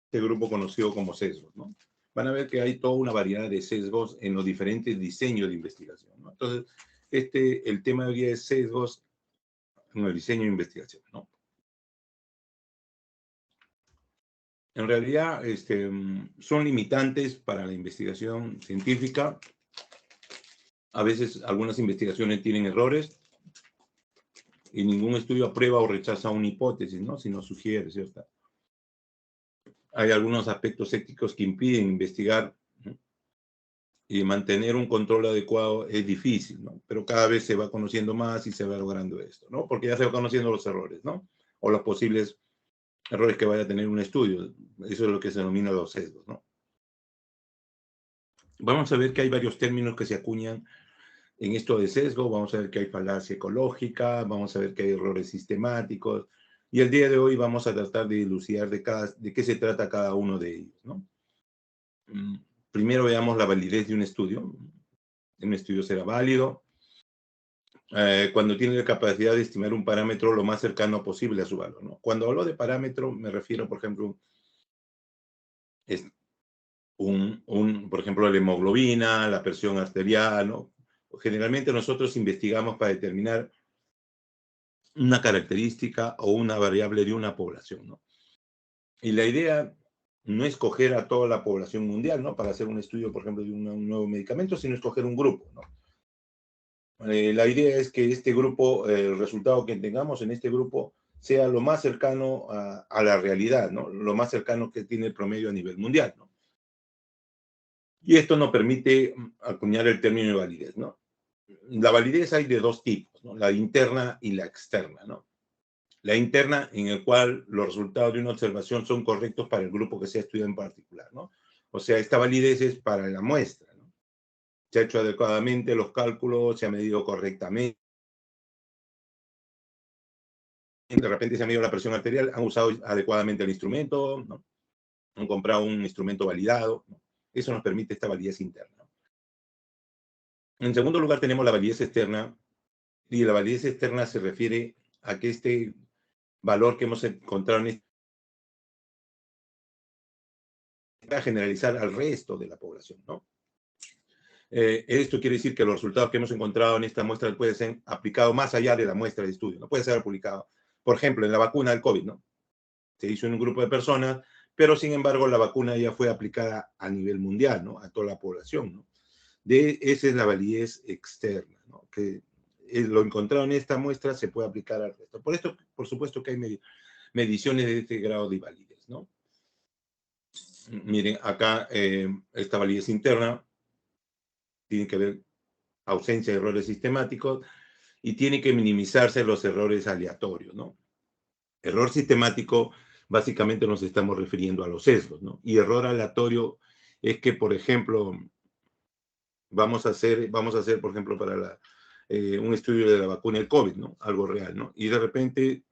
este grupo conocido como sesgos, ¿no? Van a ver que hay toda una variedad de sesgos en los diferentes diseños de investigación, ¿no? Entonces, el tema de hoy es sesgos en el diseño de investigación, ¿no? En realidad, son limitantes para la investigación científica. A veces algunas investigaciones tienen errores y ningún estudio aprueba o rechaza una hipótesis, ¿no? Sino sugiere, ¿cierto? Hay algunos aspectos éticos que impiden investigar, ¿no? Y mantener un control adecuado es difícil, ¿no? Pero cada vez se va conociendo más y se va logrando esto, ¿no? Porque ya se va conociendo los errores, ¿no? O los posibles errores que vaya a tener un estudio. Eso es lo que se denomina los sesgos, ¿no? Vamos a ver que hay varios términos que se acuñan en esto de sesgo. Vamos a ver que hay falacia ecológica, vamos a ver que hay errores sistemáticos, y el día de hoy vamos a tratar de dilucidar de qué se trata cada uno de ellos, ¿no? Primero veamos la validez de un estudio. Un estudio será válido cuando tiene la capacidad de estimar un parámetro lo más cercano posible a su valor, ¿no? Cuando hablo de parámetro me refiero, por ejemplo, por ejemplo, la hemoglobina, la presión arterial, ¿no? Generalmente nosotros investigamos para determinar una característica o una variable de una población, ¿no? Y la idea no es escoger a toda la población mundial, ¿no? Para hacer un estudio, por ejemplo, de un nuevo medicamento, sino escoger un grupo, ¿no? La idea es que este grupo, el resultado que tengamos en este grupo, sea lo más cercano a la realidad, ¿no? Lo más cercano que tiene el promedio a nivel mundial, ¿no? Y esto nos permite acuñar el término de validez, ¿no? La validez hay de dos tipos, ¿no? La interna y la externa, ¿no? La interna, en el cual los resultados de una observación son correctos para el grupo que se ha estudiado en particular, ¿no? O sea, esta validez es para la muestra, ¿no? Se ha hecho adecuadamente los cálculos, se ha medido correctamente, de repente se ha medido la presión arterial, han usado adecuadamente el instrumento, ¿no? Han comprado un instrumento validado, ¿no? Eso nos permite esta validez interna. En segundo lugar, tenemos la validez externa, y la validez externa se refiere a que este valor que hemos encontrado en a generalizar al resto de la población, ¿no? Esto quiere decir que los resultados que hemos encontrado en esta muestra pueden ser aplicados más allá de la muestra de estudio, no puede ser publicado. Por ejemplo, en la vacuna del COVID, ¿no? Se hizo en un grupo de personas, pero sin embargo la vacuna ya fue aplicada a nivel mundial, ¿no? A toda la población, ¿no? Esa es la validez externa, ¿no? Que lo encontrado en esta muestra se puede aplicar al resto. Por esto, por supuesto que hay mediciones de este grado de validez, ¿no? Miren, acá esta validez interna tiene que ver ausencia de errores sistemáticos y tiene que minimizarse los errores aleatorios, ¿no? Error sistemático, básicamente nos estamos refiriendo a los sesgos, ¿no? Y error aleatorio es que, por ejemplo, vamos a hacer, por ejemplo, para un estudio de la vacuna del COVID, ¿no? Algo real, ¿no? Y de repente,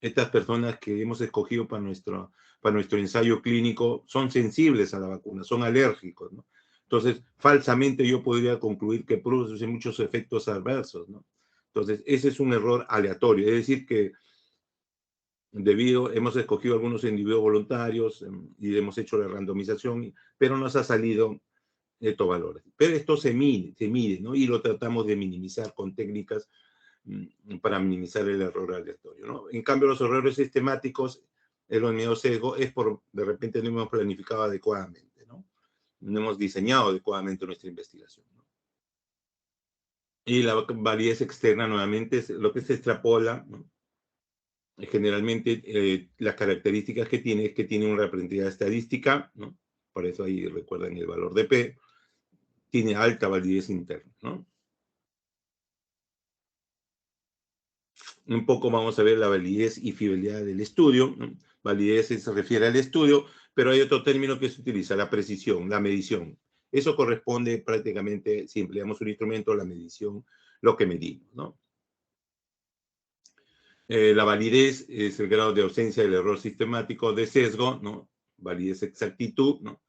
estas personas que hemos escogido para nuestro ensayo clínico son sensibles a la vacuna, son alérgicos, ¿no? Entonces, falsamente yo podría concluir que produce muchos efectos adversos, ¿no? Entonces, ese es un error aleatorio, es decir, que hemos escogido algunos individuos voluntarios y hemos hecho la randomización, pero nos ha salido estos valores. Pero esto se mide, ¿no? Y lo tratamos de minimizar con técnicas para minimizar el error aleatorio, ¿no? En cambio, los errores sistemáticos, el denominado sesgo, es por, de repente no hemos planificado adecuadamente, ¿no? No hemos diseñado adecuadamente nuestra investigación, ¿no? Y la validez externa, nuevamente, es lo que se extrapola, ¿no? Generalmente, las características que tiene es que tiene una representatividad estadística, ¿no? Por eso ahí recuerdan el valor de P, tiene alta validez interna, ¿no? Un poco vamos a ver la validez y fiabilidad del estudio, ¿no? Validez se refiere al estudio, pero hay otro término que se utiliza, la precisión, la medición. Eso corresponde prácticamente, si empleamos un instrumento, la medición, lo que medimos, ¿no? La validez es el grado de ausencia del error sistemático de sesgo, ¿no? Validez exactitud, ¿no?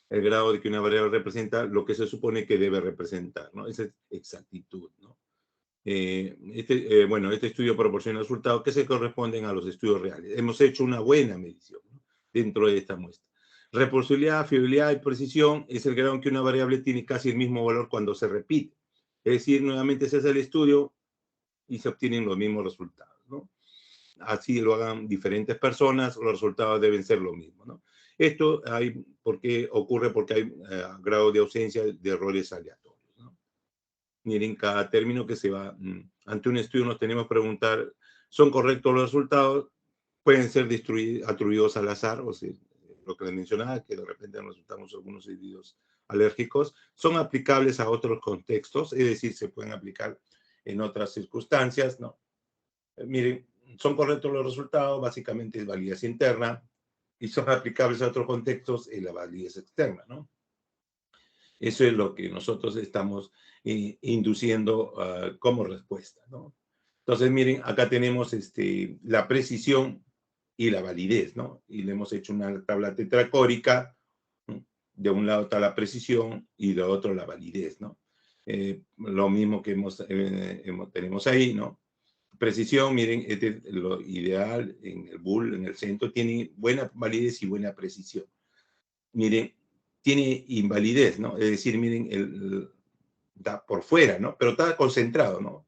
El grado de que una variable representa lo que se supone que debe representar, ¿no? Esa es exactitud, ¿no? Bueno, este estudio proporciona resultados que se corresponden a los estudios reales. Hemos hecho una buena medición, ¿no? Dentro de esta muestra. Reproducibilidad, fiabilidad y precisión es el grado en que una variable tiene casi el mismo valor cuando se repite. Es decir, nuevamente se hace el estudio y se obtienen los mismos resultados, ¿no? Así lo hagan diferentes personas, los resultados deben ser los mismos, ¿no? Esto ocurre porque hay grado de ausencia de errores aleatorios, ¿no? Miren, cada término que se va, ante un estudio nos tenemos que preguntar, ¿son correctos los resultados? Pueden ser atribuidos al azar, o sea, lo que les mencionaba, que de repente nos resultamos algunos individuos alérgicos, son aplicables a otros contextos, es decir, se pueden aplicar en otras circunstancias, ¿no? Miren, son correctos los resultados, básicamente es validez interna, y son aplicables a otros contextos en la validez externa, ¿no? Eso es lo que nosotros estamos induciendo como respuesta, ¿no? Entonces, miren, acá tenemos la precisión y la validez, ¿no? Y le hemos hecho una tabla tetracórica, ¿no? De un lado está la precisión y de otro la validez, ¿no? Lo mismo que tenemos ahí, ¿no? Precisión, miren, este es lo ideal en el bull, en el centro, tiene buena validez y buena precisión. Miren, tiene invalidez, ¿no? Es decir, miren, da por fuera, ¿no? Pero está concentrado, ¿no?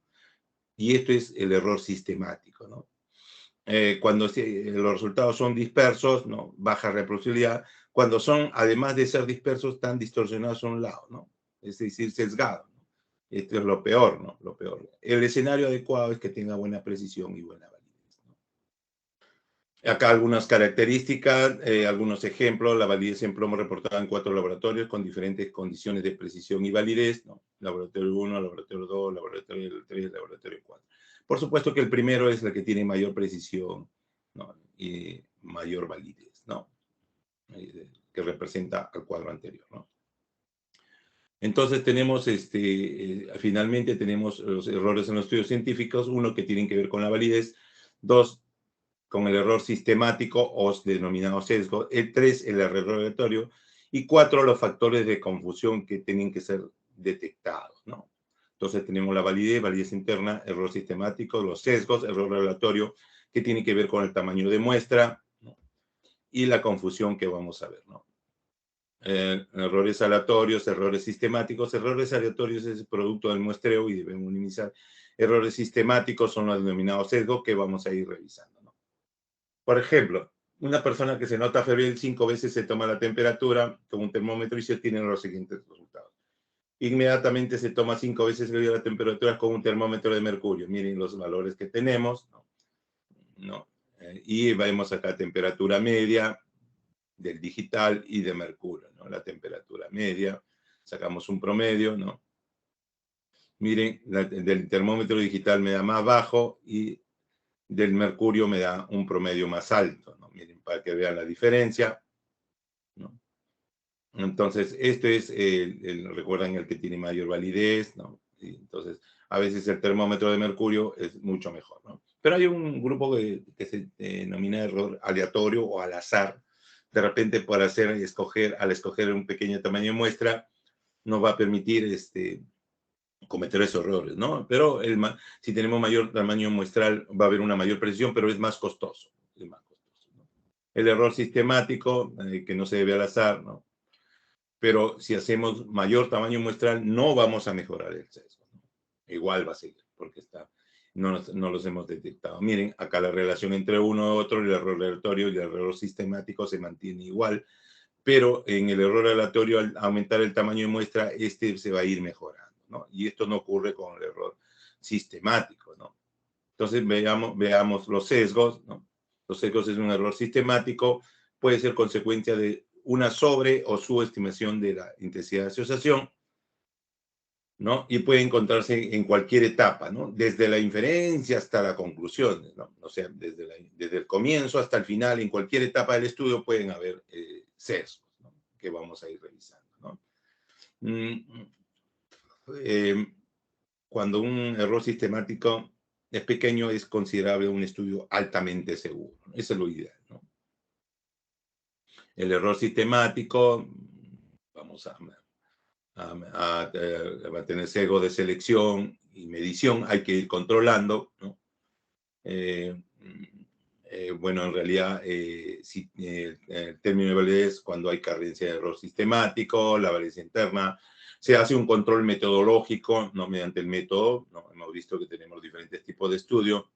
Y esto es el error sistemático, ¿no? Cuando los resultados son dispersos, ¿no? Baja reproducibilidad. Cuando son, además de ser dispersos, están distorsionados a un lado, ¿no? Es decir, sesgados, ¿no? Esto es lo peor, ¿no? Lo peor. El escenario adecuado es que tenga buena precisión y buena validez, ¿no? Acá algunas características, algunos ejemplos. La validez en plomo reportada en 4 laboratorios con diferentes condiciones de precisión y validez, ¿no? Laboratorio 1, laboratorio 2, laboratorio 3, laboratorio 4. Por supuesto que el primero es el que tiene mayor precisión, ¿no? Y mayor validez, ¿no? Que representa al cuadro anterior, ¿no? Entonces tenemos, finalmente tenemos los errores en los estudios científicos, uno que tienen que ver con la validez, dos, con el error sistemático o denominado sesgo, el 3, el error aleatorio, y 4, los factores de confusión que tienen que ser detectados, ¿no? Entonces tenemos la validez interna, error sistemático, los sesgos, error aleatorio, que tiene que ver con el tamaño de muestra, ¿no? Y la confusión que vamos a ver, ¿no? Errores aleatorios, errores sistemáticos. Errores aleatorios es el producto del muestreo y debemos minimizar. Errores sistemáticos son los denominados sesgos que vamos a ir revisando, ¿no? Por ejemplo, una persona que se nota febril 5 veces se toma la temperatura con un termómetro y se obtienen los siguientes resultados. Inmediatamente se toma 5 veces la temperatura con un termómetro de mercurio. Miren los valores que tenemos, ¿no? ¿No? Y vemos acá temperatura media del digital y de mercurio, ¿no? La temperatura media, sacamos un promedio, ¿no? Miren, del termómetro digital me da más bajo y del mercurio me da un promedio más alto, ¿no? Miren, para que vean la diferencia, ¿no? Entonces, este es, recuerdan, el que tiene mayor validez, ¿no? Y entonces, a veces el termómetro de mercurio es mucho mejor, ¿no? Pero hay un grupo que se denomina error aleatorio o al azar. De repente, al escoger un pequeño tamaño de muestra, nos va a permitir cometer esos errores, ¿no? Pero si tenemos mayor tamaño muestral, va a haber una mayor precisión, pero es más costoso. Es más costoso, ¿no? El error sistemático, que no se debe al azar, ¿no? Pero si hacemos mayor tamaño muestral, no vamos a mejorar el sesgo, ¿no? Igual va a seguir, porque no los hemos detectado. Miren, acá la relación entre uno y otro, el error aleatorio y el error sistemático se mantiene igual, pero en el error aleatorio, al aumentar el tamaño de muestra, se va a ir mejorando, ¿no? Y esto no ocurre con el error sistemático, ¿no? Entonces, veamos los sesgos, ¿no? Los sesgos es un error sistemático, puede ser consecuencia de una o subestimación de la intensidad de asociación, ¿no? Y puede encontrarse en cualquier etapa, ¿no? Desde la inferencia hasta la conclusión, ¿no? O sea, desde el comienzo hasta el final, en cualquier etapa del estudio pueden haber sesgos, ¿no? Que vamos a ir revisando, ¿no? Cuando un error sistemático es pequeño, es considerable un estudio altamente seguro. Eso es lo ideal, ¿no? El error sistemático, vamos a tener sesgo de selección y medición, hay que ir controlando, ¿no? Bueno, en realidad, el término de validez cuando hay carencia de error sistemático, la validez interna, se hace un control metodológico, ¿no? Mediante el método, ¿no? Hemos visto que tenemos diferentes tipos de estudio,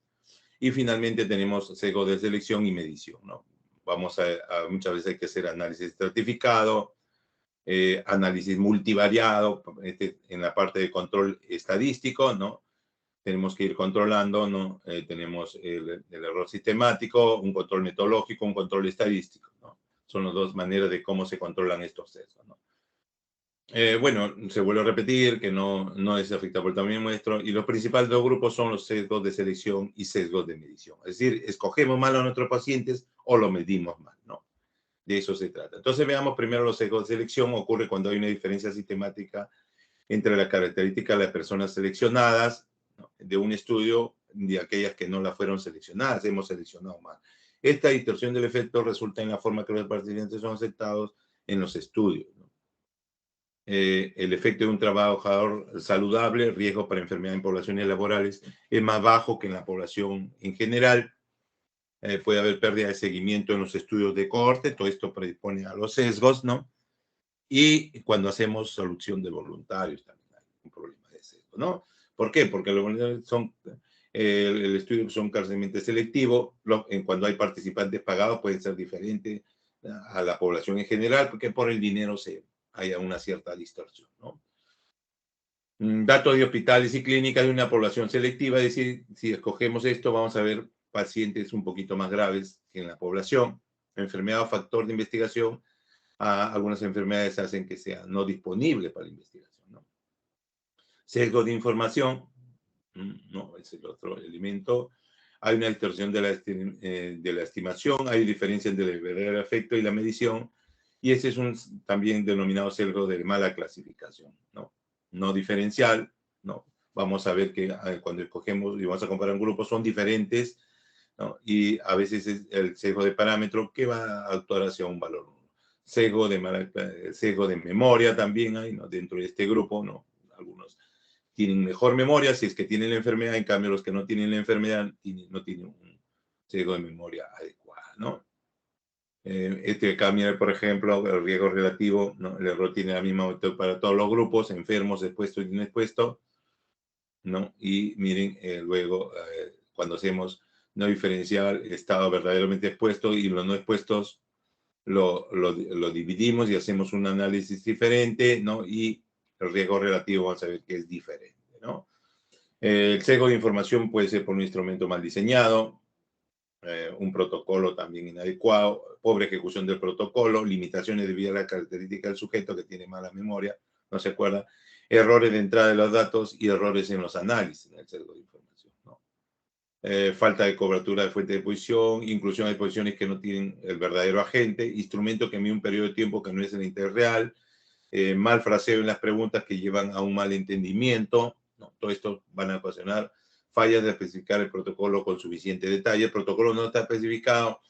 y finalmente tenemos sesgo de selección y medición, ¿no? Muchas veces hay que hacer análisis estratificado, análisis multivariado, en la parte de control estadístico, ¿no? Tenemos que ir controlando, ¿no? Tenemos el error sistemático, un control metodológico, un control estadístico, ¿no? Son las dos maneras de cómo se controlan estos sesgos, ¿no? Bueno, se vuelve a repetir que no es afectado por el tamaño nuestro, y los principales dos grupos son los sesgos de selección y sesgos de medición. Es decir, escogemos mal a nuestros pacientes o lo medimos mal, ¿no? De eso se trata. Entonces veamos primero los sesgos de selección. Ocurre cuando hay una diferencia sistemática entre las características de las personas seleccionadas, ¿no? De un estudio de aquellas que no la fueron seleccionadas, hemos seleccionado mal. Esta distorsión del efecto resulta en la forma que los participantes son aceptados en los estudios, ¿no? El efecto de un trabajador saludable, riesgo para enfermedad en poblaciones laborales, es más bajo que en la población en general. Puede haber pérdida de seguimiento en los estudios de cohorte, todo esto predispone a los sesgos, ¿no? Y cuando hacemos solución de voluntarios también hay un problema de sesgo, ¿no? ¿Por qué? Porque los voluntarios son, el estudio son parcialmente selectivo, cuando hay participantes pagados pueden ser diferentes a la población en general, porque por el dinero haya una cierta distorsión, ¿no? Datos de hospitales y clínicas de una población selectiva, es decir, si escogemos esto, vamos a ver pacientes un poquito más graves que en la población. Enfermedad o factor de investigación, algunas enfermedades hacen que sea no disponible para la investigación, ¿no? Sesgo de información, no, es el otro elemento. Hay una distorsión de la estimación, hay diferencia entre el verdadero efecto y la medición, y ese es un también denominado sesgo de mala clasificación, ¿no? No diferencial, ¿no? Vamos a ver que cuando escogemos y vamos a comparar un grupo son diferentes, ¿no? Y a veces es el sesgo de parámetro que va a actuar hacia un valor. Sesgo de memoria también hay, ¿no? Dentro de este grupo, ¿no? Algunos tienen mejor memoria si es que tienen la enfermedad, en cambio los que no tienen la enfermedad no tienen un sesgo de memoria adecuada, ¿no? Este cambia, por ejemplo, el riesgo relativo, ¿no? El error tiene la misma magnitud para todos los grupos, enfermos, expuestos y no expuestos, ¿no? Y miren, luego, cuando hacemos no diferencial, estado verdaderamente expuesto y los no expuestos, lo dividimos y hacemos un análisis diferente, ¿no? Y el riesgo relativo vamos a ver que es diferente, ¿no? El sesgo de información puede ser por un instrumento mal diseñado, un protocolo también inadecuado, pobre ejecución del protocolo, limitaciones debido a la característica del sujeto que tiene mala memoria, no se acuerda, errores de entrada de los datos y errores en los análisis del sesgo de información, ¿no? Falta de cobertura de fuente de posición, inclusión de posiciones que no tienen el verdadero agente, instrumento que mide un periodo de tiempo que no es el interés real, mal fraseo en las preguntas que llevan a un mal entendimiento, ¿no? Todo esto van a ocasionar fallas de especificar el protocolo con suficiente detalle. El protocolo no está especificado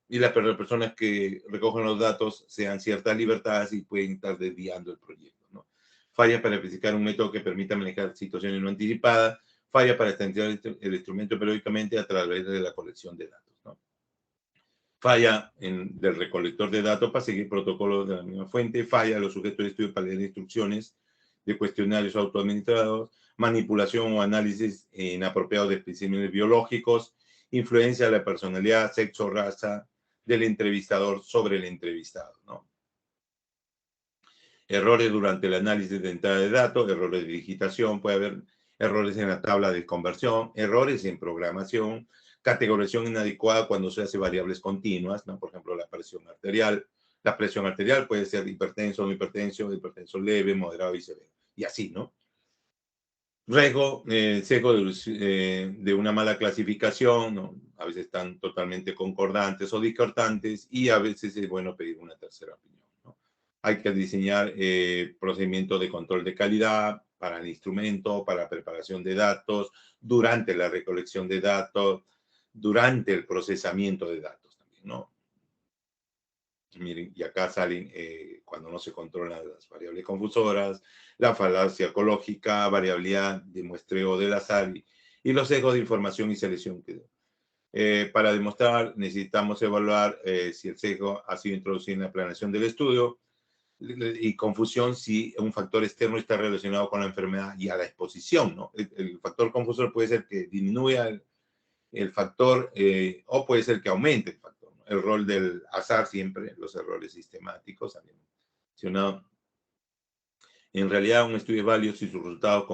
y las personas que recogen los datos se dan ciertas libertades y pueden estar desviando el proyecto, ¿no? Fallas para especificar un método que permita manejar situaciones no anticipadas, falla para extender el instrumento periódicamente a través de la colección de datos, ¿no? Falla del recolector de datos para seguir protocolos de la misma fuente, falla los sujetos de estudio para leer instrucciones de cuestionarios autoadministrados, manipulación o análisis inapropiado de especímenes biológicos, influencia de la personalidad, sexo, raza del entrevistador sobre el entrevistado, ¿no? Errores durante el análisis de entrada de datos, errores de digitación, puede haber errores en la tabla de conversión, errores en programación, categorización inadecuada cuando se hace variables continuas, ¿no? Por ejemplo, la presión arterial. La presión arterial puede ser hipertenso, no hipertenso, hipertenso leve, moderado y severo. Y así, ¿no? Riesgo, sesgo de una mala clasificación, ¿no? A veces están totalmente concordantes o discordantes y a veces es bueno pedir una tercera opinión, ¿no? Hay que diseñar procedimientos de control de calidad para el instrumento, para la preparación de datos, durante la recolección de datos, durante el procesamiento de datos también, ¿no? Miren, y acá salen cuando no se controlan las variables confusoras, la falacia ecológica, variabilidad de muestreo del azar y los sesgos de información y selección. Para demostrar, necesitamos evaluar si el sesgo ha sido introducido en la planeación del estudio y confusión si un factor externo está relacionado con la enfermedad y a la exposición, ¿no? El factor confusor puede ser que disminuya el factor o puede ser que aumente el factor, ¿no? El rol del azar siempre, los errores sistemáticos, habían mencionado. En realidad, un estudio es válido si sus resultados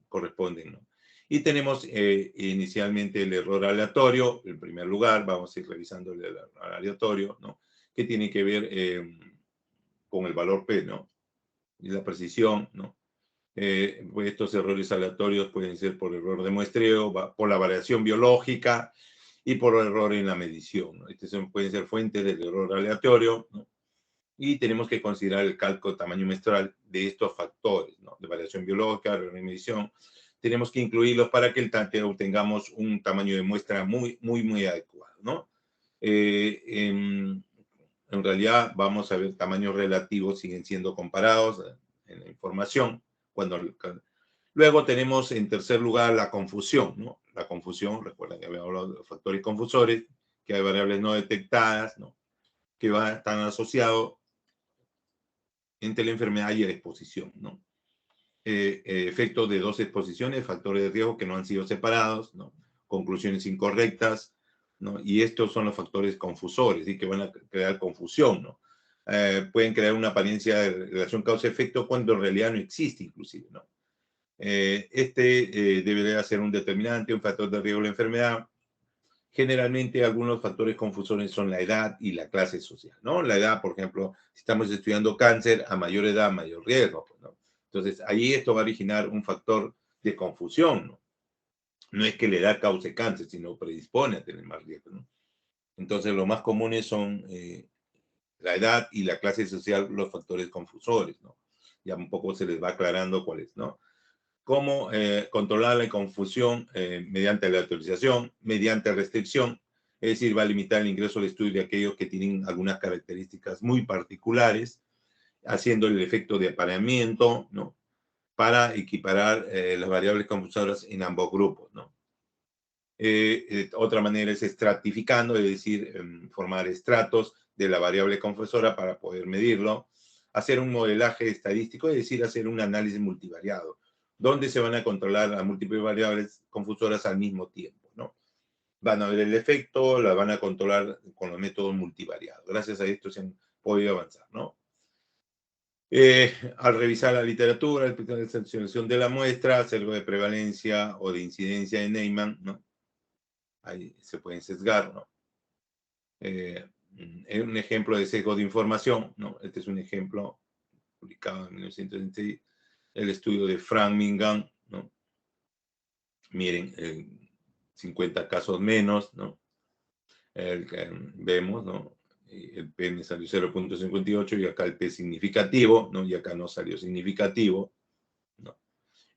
corresponden, ¿no? Y tenemos inicialmente el error aleatorio. En primer lugar, vamos a ir revisando el error aleatorio, ¿no? Que tiene que ver con el valor P, ¿no? Y la precisión, ¿no? Pues estos errores aleatorios pueden ser por error de muestreo, por la variación biológica y por error en la medición, ¿no? Estos pueden ser fuentes del error aleatorio, ¿no? Y tenemos que considerar el cálculo tamaño muestral de estos factores, ¿no? De variación biológica, error en medición. Tenemos que incluirlos para que el obtengamos un tamaño de muestra muy adecuado, ¿no? En realidad, vamos a ver tamaños relativos siguen siendo comparados en la información. Luego tenemos en tercer lugar la confusión, ¿no? La confusión, recuerden que habíamos hablado de factores confusores, que hay variables no detectadas, ¿no? Que están asociados entre la enfermedad y la exposición, ¿no? Efectos de dos exposiciones, factores de riesgo que no han sido separados, ¿no? Conclusiones incorrectas, ¿no? Y estos son los factores confusores y que van a crear confusión, ¿no? Pueden crear una apariencia de relación causa-efecto cuando en realidad no existe, inclusive, ¿no? Debería ser un determinante, un factor de riesgo de la enfermedad. Generalmente algunos factores confusores son la edad y la clase social, ¿no? La edad, por ejemplo, si estamos estudiando cáncer, a mayor edad, mayor riesgo, pues, ¿no? Entonces, ahí esto va a originar un factor de confusión, ¿no? No es que la edad cause cáncer, sino predispone a tener más riesgo, ¿no? Entonces, los más comunes son la edad y la clase social, los factores confusores, ¿no? Ya un poco se les va aclarando cuáles, ¿no? Cómo controlar la confusión mediante la autorización, mediante restricción, es decir, va a limitar el ingreso al estudio de aquellos que tienen algunas características muy particulares, haciendo el efecto de apareamiento, ¿no? Para equiparar las variables confusoras en ambos grupos, ¿no? Otra manera es estratificando, es decir, formar estratos de la variable confusora para poder medirlo, hacer un modelaje estadístico, es decir, hacer un análisis multivariado, donde se van a controlar las múltiples variables confusoras al mismo tiempo, ¿no? Van a ver el efecto, la van a controlar con los métodos multivariados. Gracias a esto se han podido avanzar, ¿no? Al revisar la literatura, el de selección de la muestra, hacerlo de prevalencia o de incidencia de Neyman, ¿no? Ahí se pueden sesgar, ¿no? Un ejemplo de sesgo de información, ¿no? Este es un ejemplo publicado en 1966, el estudio de Frank Mingan, ¿no? Miren, 50 casos menos, ¿no? Vemos, ¿no? El P me salió 0.58 y acá el P significativo, ¿no? Y acá no salió significativo, ¿no?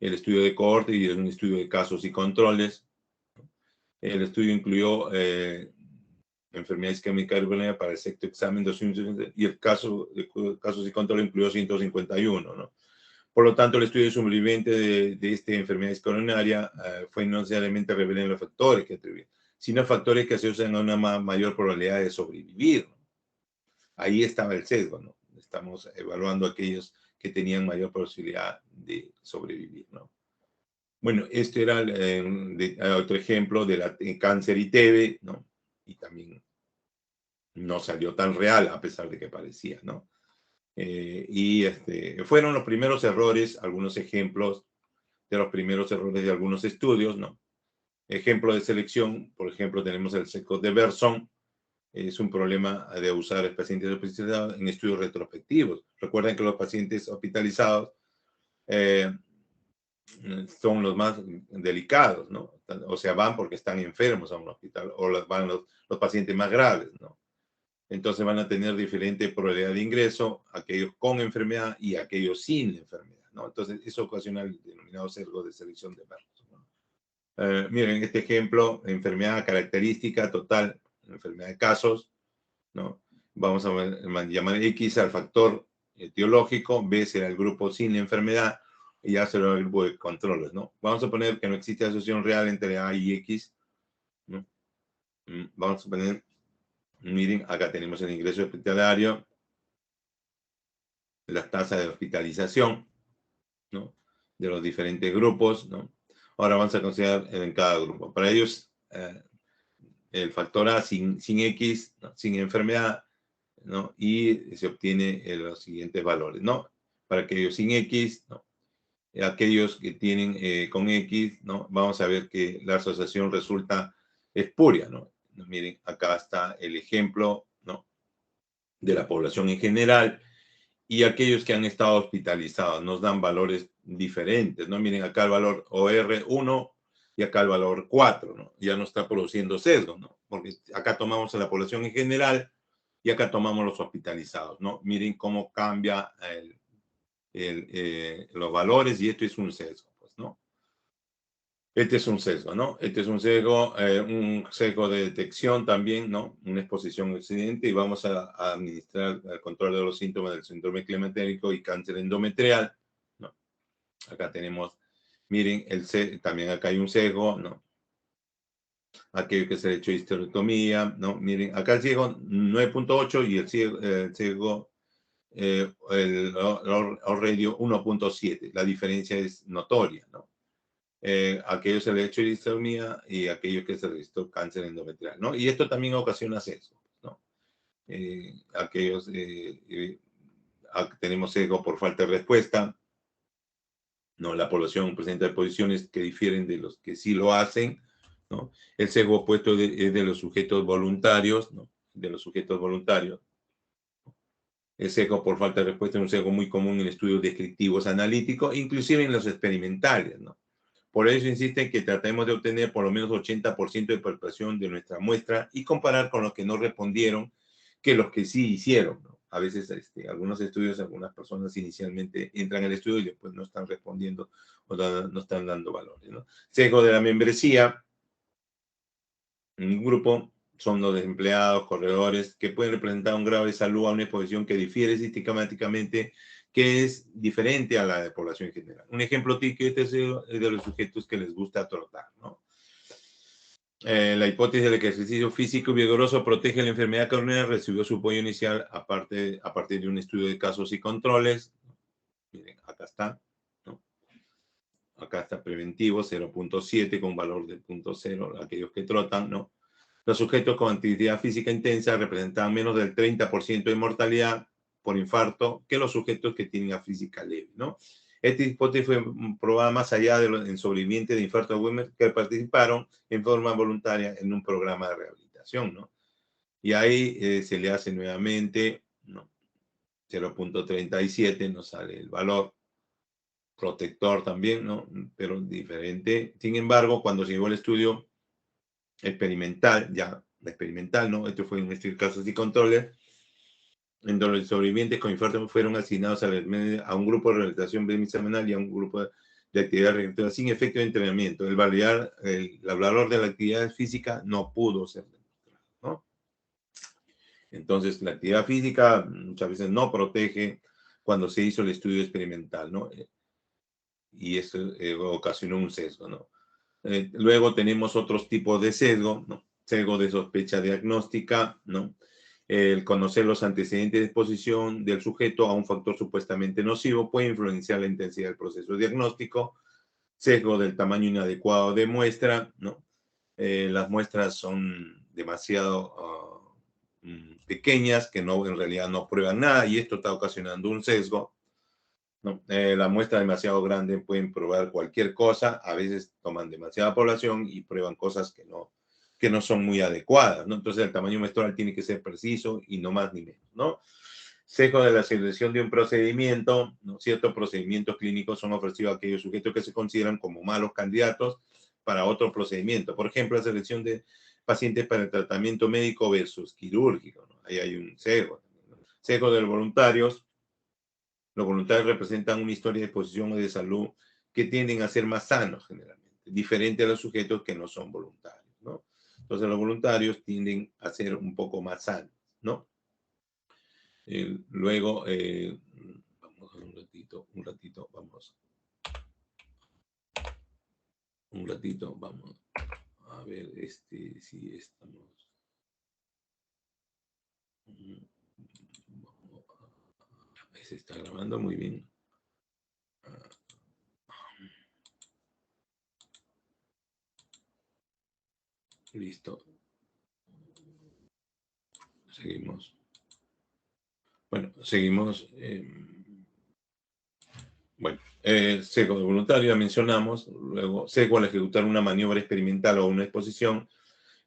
El estudio de cohorte y un estudio de casos y controles. El estudio incluyó enfermedad isquémica cardiovascular para el sexto examen 250, y el caso de casos y controles incluyó 151, ¿no? Por lo tanto, el estudio sobreviviente de esta enfermedad coronaria fue no necesariamente revelar los factores que atribuyen, sino factores que asocian a una mayor probabilidad de sobrevivir, ¿no? Ahí estaba el sesgo, ¿no? Estamos evaluando aquellos que tenían mayor posibilidad de sobrevivir, ¿no? Bueno, este era otro ejemplo de cáncer y TB, ¿no? Y también no salió tan real a pesar de que parecía, ¿no? Fueron los primeros errores, algunos ejemplos de los primeros errores de algunos estudios, ¿no? Ejemplo de selección, por ejemplo, tenemos el sesgo de Berson, es un problema de usar pacientes hospitalizados en estudios retrospectivos. Recuerden que los pacientes hospitalizados son los más delicados, ¿no? O sea, van porque están enfermos a un hospital, o van los pacientes más graves, ¿no? Entonces van a tener diferente probabilidad de ingreso, aquellos con enfermedad y aquellos sin la enfermedad, ¿no? Entonces eso ocasiona el denominado sesgo de selección de Berson, ¿no? Miren, este ejemplo, enfermedad característica total, enfermedad de casos, ¿no? Vamos a llamar X al factor etiológico, B será el grupo sin la enfermedad, y A será el grupo de controles, ¿no? Vamos a poner que no existe asociación real entre A y X, ¿no? Vamos a poner, miren, acá tenemos el ingreso hospitalario, las tasas de hospitalización, ¿no? De los diferentes grupos, ¿no? Ahora vamos a considerar en cada grupo. Para ellos, el factor A sin X, ¿no? Sin enfermedad, ¿no? Y se obtiene los siguientes valores, ¿no? Para aquellos sin X, ¿no? Aquellos que tienen con X, ¿no? Vamos a ver que la asociación resulta espuria, ¿no? Miren, acá está el ejemplo, ¿no? De la población en general y aquellos que han estado hospitalizados nos dan valores diferentes, ¿no? Miren acá el valor OR1 y acá el valor 4, ¿no? Ya no está produciendo sesgo, ¿no? Porque acá tomamos a la población en general y acá tomamos los hospitalizados, ¿no? Miren cómo cambia los valores y esto es un sesgo, pues, ¿no? Este es un sesgo, ¿no? Este es un sesgo de detección también, ¿no? Una exposición al accidente y vamos a administrar el control de los síntomas del síndrome climatérico y cáncer endometrial, ¿no? Acá tenemos, miren, también acá hay un sesgo, ¿no? Aquello que se ha hecho histerectomía, ¿no? Miren, acá el sesgo 9.8 y el sesgo el radio 1.7. La diferencia es notoria, ¿no? Aquellos se le ha hecho histerectomía y aquellos que se registró cáncer endometrial, ¿no? Y esto también ocasiona sesgo, ¿no? Aquellos tenemos sesgo por falta de respuesta, ¿no? La población presenta posiciones que difieren de los que sí lo hacen, ¿no? El sesgo opuesto es de los sujetos voluntarios, ¿no? De los sujetos voluntarios. El sesgo por falta de respuesta es un sesgo muy común en estudios descriptivos analíticos, inclusive en los experimentales, ¿no? Por eso insisten que tratemos de obtener por lo menos 80% de participación de nuestra muestra y comparar con los que no respondieron que los que sí hicieron, ¿no? A veces algunos estudios, algunas personas inicialmente entran al estudio y después no están respondiendo o no están dando valores, ¿no? Sesgo de la membresía. Un grupo son los desempleados, corredores, que pueden representar un grado de salud a una exposición que difiere sistemáticamente, que es diferente a la de población en general. Un ejemplo típico es de los sujetos que les gusta trotar, ¿no? La hipótesis del ejercicio físico vigoroso protege la enfermedad coronaria recibió su apoyo inicial a partir de un estudio de casos y controles. Miren, acá está, ¿no? Acá está preventivo, 0.7 con valor de 0.0, aquellos que trotan, ¿no? Los sujetos con actividad física intensa representan menos del 30% de mortalidad por infarto que los sujetos que tienen a física leve, ¿no? Esta hipótesis fue probada más allá de los sobrevivientes de infarto agudo que participaron en forma voluntaria en un programa de rehabilitación, ¿no? Y ahí se le hace nuevamente, ¿no? 0.37 nos sale el valor protector también, ¿no? Pero diferente. Sin embargo, cuando se llevó el estudio experimental, ¿no? Esto fue en este casos y controles, en donde los sobrevivientes con infarto fueron asignados a un grupo de rehabilitación semanal y a un grupo de actividad recreativa sin efecto de entrenamiento. El valor de la actividad física no pudo ser demostrado, ¿no? Entonces, la actividad física muchas veces no protege cuando se hizo el estudio experimental, ¿no? Y eso ocasionó un sesgo, ¿no? Luego tenemos otros tipos de sesgo, ¿no? Sesgo de sospecha diagnóstica, ¿no? El conocer los antecedentes de exposición del sujeto a un factor supuestamente nocivo puede influenciar la intensidad del proceso diagnóstico. Sesgo del tamaño inadecuado de muestra, ¿no? Las muestras son demasiado pequeñas que no, en realidad no prueban nada y esto está ocasionando un sesgo, ¿no? La muestra demasiado grande pueden probar cualquier cosa, a veces toman demasiada población y prueban cosas que no son muy adecuadas, ¿no? Entonces el tamaño muestral tiene que ser preciso y no más ni menos, ¿no? Sesgo de la selección de un procedimiento, ¿no? Ciertos procedimientos clínicos son ofrecidos a aquellos sujetos que se consideran como malos candidatos para otro procedimiento. Por ejemplo, la selección de pacientes para el tratamiento médico versus quirúrgico, ¿no? Ahí hay un sesgo, ¿no? Sesgo de los voluntarios. Los voluntarios representan una historia de exposición o de salud que tienden a ser más sanos generalmente, diferente a los sujetos que no son voluntarios, ¿no? Entonces los voluntarios tienden a ser un poco más sanos, ¿no? Luego, vamos a un ratito, vamos A ver, sí estamos. Se está grabando muy bien. Listo. Seguimos. Bueno, seguimos. Bueno, sesgo de voluntario, ya mencionamos. Luego, sesgo al ejecutar una maniobra experimental o una exposición.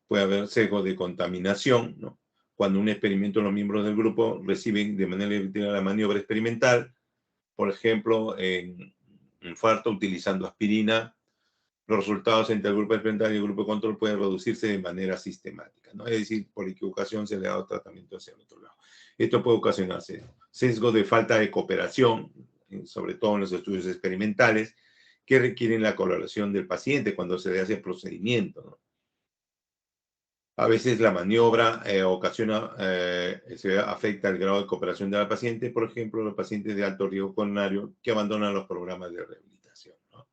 Puede haber sesgo de contaminación, ¿no? Cuando un experimento, los miembros del grupo reciben de manera efectiva la maniobra experimental, por ejemplo, en infarto utilizando aspirina, los resultados entre el grupo experimental y el grupo de control pueden reducirse de manera sistemática, ¿no? Es decir, por equivocación se le ha dado tratamiento hacia el otro lado. Esto puede ocasionarse sesgo de falta de cooperación, sobre todo en los estudios experimentales, que requieren la colaboración del paciente cuando se le hace el procedimiento, ¿no? A veces la maniobra afecta el grado de cooperación de la paciente, por ejemplo, los pacientes de alto riesgo coronario que abandonan los programas de rehabilitación, ¿no?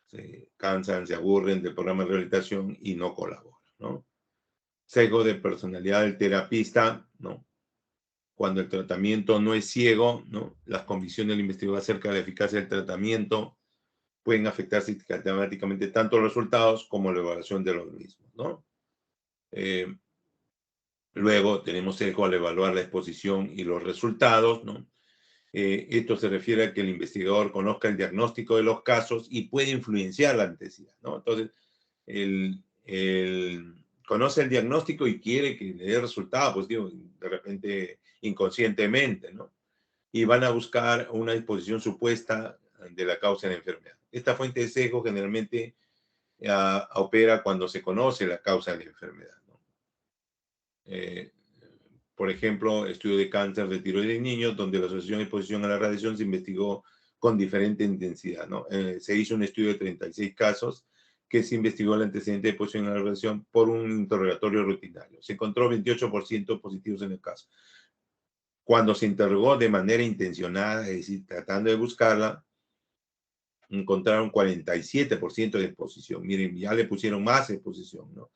Se cansan, se aburren del programa de rehabilitación y no colaboran, ¿no? Sesgo de personalidad del terapista, ¿no? Cuando el tratamiento no es ciego, ¿no? Las convicciones del investigador acerca de la eficacia del tratamiento pueden afectar sistemáticamente tanto los resultados como la evaluación de los mismos, ¿no? Luego tenemos sesgo al evaluar la exposición y los resultados, ¿no? Esto se refiere a que el investigador conozca el diagnóstico de los casos y puede influenciar la necesidad, ¿no? Entonces, conoce el diagnóstico y quiere que le dé resultado, pues digo, de repente inconscientemente, ¿no? Y van a buscar una exposición supuesta de la causa de la enfermedad. Esta fuente de sesgo generalmente opera cuando se conoce la causa de la enfermedad, ¿no? Por ejemplo, estudio de cáncer de tiroides en niños, donde la asociación de exposición a la radiación se investigó con diferente intensidad, ¿no? Se hizo un estudio de 36 casos que se investigó el antecedente de exposición a la radiación por un interrogatorio rutinario. Se encontró 28% positivos en el caso. Cuando se interrogó de manera intencionada, es decir, tratando de buscarla, encontraron 47% de exposición. Miren, ya le pusieron más exposición, ¿no?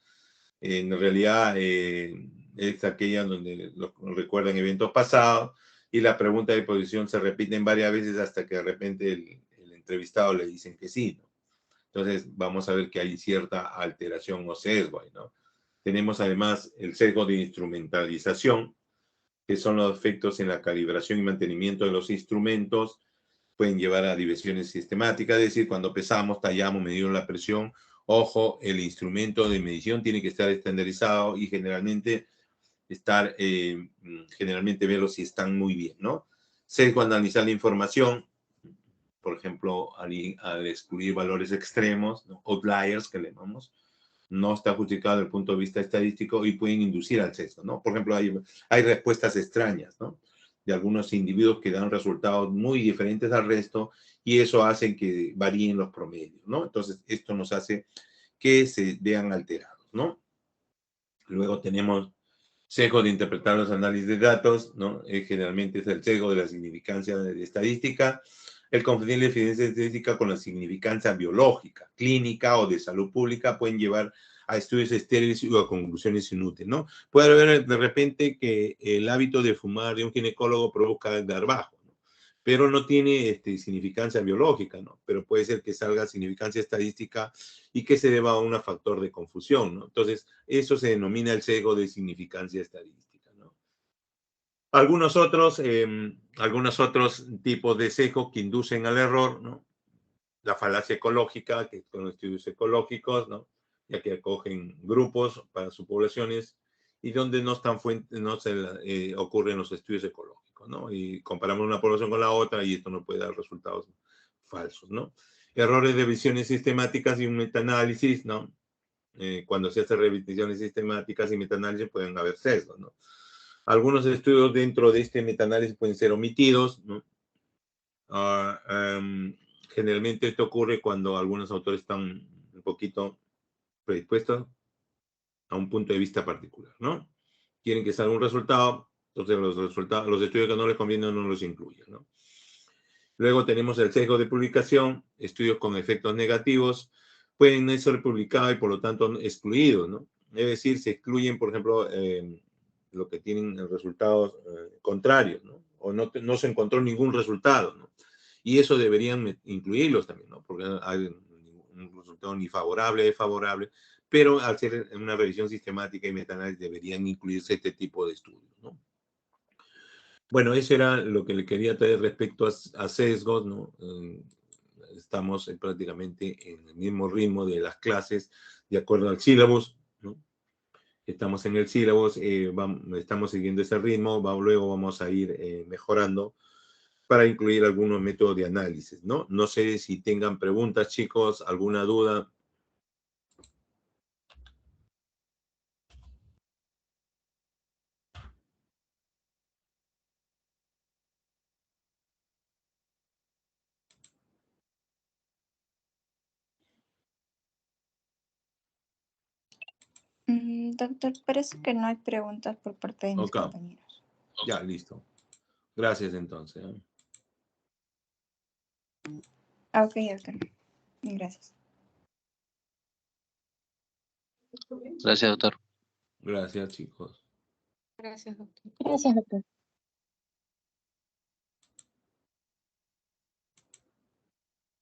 En realidad es aquella donde recuerdan eventos pasados y la pregunta de posición se repiten varias veces hasta que de repente el entrevistado le dicen que sí, ¿no? Entonces vamos a ver que hay cierta alteración o sesgo ahí, ¿no? Tenemos además el sesgo de instrumentalización, que son los efectos en la calibración y mantenimiento de los instrumentos, pueden llevar a diversiones sistemáticas, es decir, cuando pesamos, tallamos, medimos la presión, ojo, el instrumento de medición tiene que estar estandarizado y generalmente verlos si están muy bien, ¿no? Sesgo al analizar la información, por ejemplo, al descubrir valores extremos, ¿no? Outliers que le llamamos, no está justificado desde el punto de vista estadístico y pueden inducir al sesgo, ¿no? Por ejemplo, hay respuestas extrañas, ¿no? De algunos individuos que dan resultados muy diferentes al resto y eso hace que varíen los promedios, ¿no? Entonces, esto nos hace que se vean alterados, ¿no? Luego tenemos sesgo de interpretar los análisis de datos, ¿no? Generalmente es el sesgo de la significancia de estadística, el confundir la evidencia estadística con la significancia biológica, clínica o de salud pública pueden llevar a estudios estériles o a conclusiones inútiles, ¿no? Puede haber de repente que el hábito de fumar de un ginecólogo provoca el garbajo, ¿no? Pero no tiene significancia biológica, ¿no? Pero puede ser que salga significancia estadística y que se deba a un factor de confusión, ¿no? Entonces, eso se denomina el sesgo de significancia estadística, ¿no? Algunos otros tipos de sesgo que inducen al error, ¿no? La falacia ecológica, que son los estudios ecológicos, ¿no? Ya que acogen grupos para sus poblaciones y donde no están no se ocurren los estudios ecológicos, ¿no? Y comparamos una población con la otra y esto no puede dar resultados falsos, ¿no? Errores de visiones sistemáticas y un metaanálisis, ¿no? Cuando se hace revisiones sistemáticas y metaanálisis pueden haber sesgos, ¿no? Algunos estudios dentro de este metaanálisis pueden ser omitidos, ¿no? Generalmente esto ocurre cuando algunos autores están un poquito predispuestos a un punto de vista particular, ¿no? Quieren que salga un resultado, entonces los estudios que no les convienen no los incluyen, ¿no? Luego tenemos el sesgo de publicación, estudios con efectos negativos, pueden no ser publicados y por lo tanto excluidos, ¿no? Es decir, se excluyen, por ejemplo, lo que tienen resultados contrarios, ¿no? O no se encontró ningún resultado, ¿no? Y eso deberían incluirlos también, ¿no? Porque hay un resultado ni favorable, favorable, pero al ser una revisión sistemática y metaanálisis deberían incluirse este tipo de estudios, ¿no? Bueno, eso era lo que le quería traer respecto a sesgos, ¿no? Estamos prácticamente en el mismo ritmo de las clases, de acuerdo al sílabus, ¿no? Estamos en el sílabus, estamos siguiendo ese ritmo, luego vamos a ir mejorando para incluir algunos métodos de análisis, ¿no? No sé si tengan preguntas, chicos, alguna duda. Doctor, parece que no hay preguntas por parte de mis Ok, compañeros. ya, listo. Gracias entonces. Ok, doctor. Gracias. Gracias, doctor. Gracias, chicos. Gracias, doctor. Gracias, doctor.